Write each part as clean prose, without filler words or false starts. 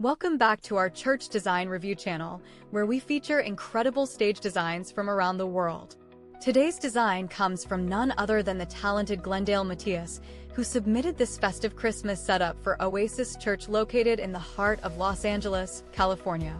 Welcome back to our church design review channel, where we feature incredible stage designs from around the world. Today's design comes from none other than the talented Glendale Matias, who submitted this festive Christmas setup for Oasis Church located in the heart of Los Angeles, California.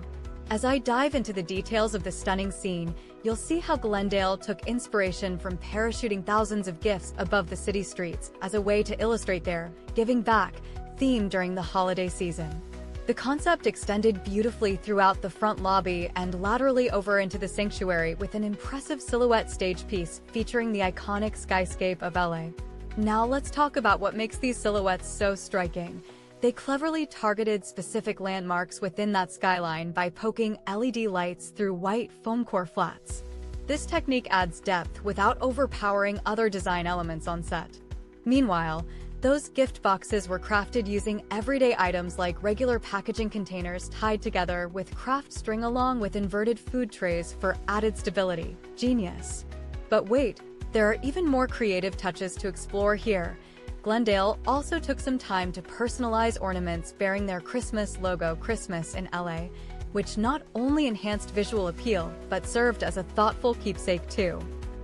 As I dive into the details of this stunning scene, you'll see how Glendale took inspiration from parachuting thousands of gifts above the city streets as a way to illustrate their giving back theme during the holiday season. The concept extended beautifully throughout the front lobby and laterally over into the sanctuary with an impressive silhouette stage piece featuring the iconic skyscape of LA. Now let's talk about what makes these silhouettes so striking. They cleverly targeted specific landmarks within that skyline by poking LED lights through white foam core flats. This technique adds depth without overpowering other design elements on set. Meanwhile, those gift boxes were crafted using everyday items like regular packaging containers tied together with kraft string along with inverted food trays for added stability. Genius. But wait, there are even more creative touches to explore here. Glendale also took some time to personalize ornaments bearing their Christmas logo, Christmas in LA, which not only enhanced visual appeal, but served as a thoughtful keepsake too.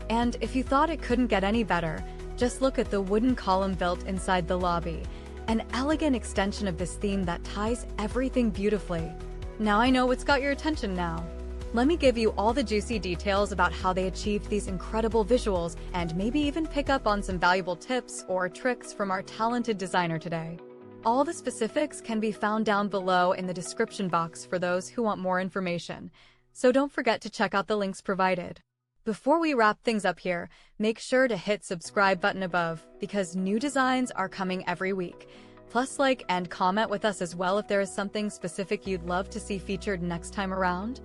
And if you thought it couldn't get any better, just look at the wooden column built inside the lobby, an elegant extension of this theme that ties everything beautifully. Now I know what's got your attention now. Let me give you all the juicy details about how they achieved these incredible visuals and maybe even pick up on some valuable tips or tricks from our talented designer today. All the specifics can be found down below in the description box for those who want more information, so don't forget to check out the links provided. Before we wrap things up here, make sure to hit subscribe button above because new designs are coming every week. Plus like and comment with us as well if there is something specific you'd love to see featured next time around.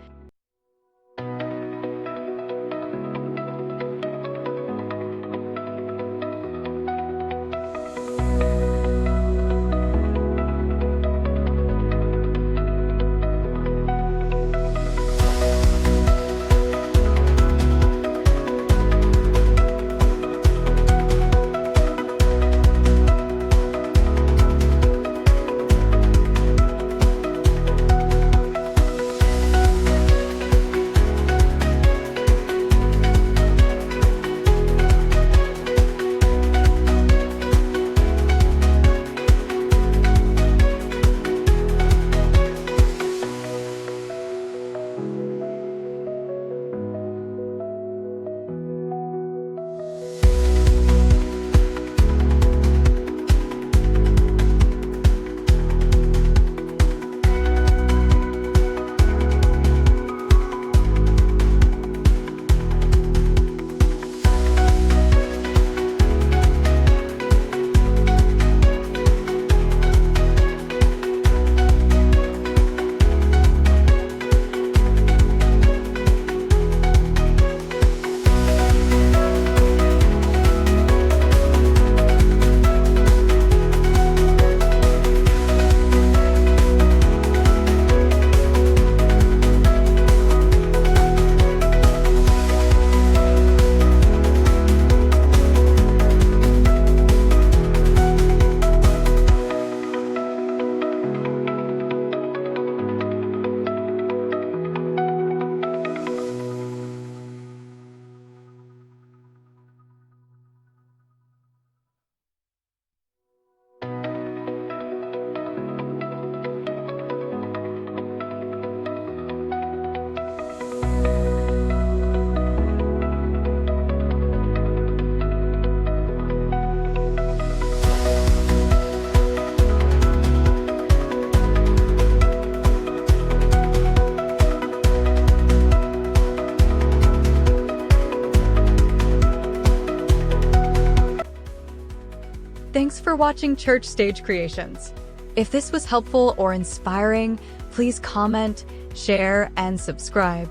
Thanks for watching Church Stage Creations. If this was helpful or inspiring, please comment, share, and subscribe.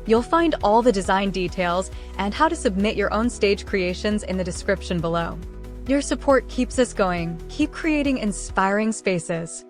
You'll find all the design details and how to submit your own stage creations in the description below. Your support keeps us going. Keep creating inspiring spaces.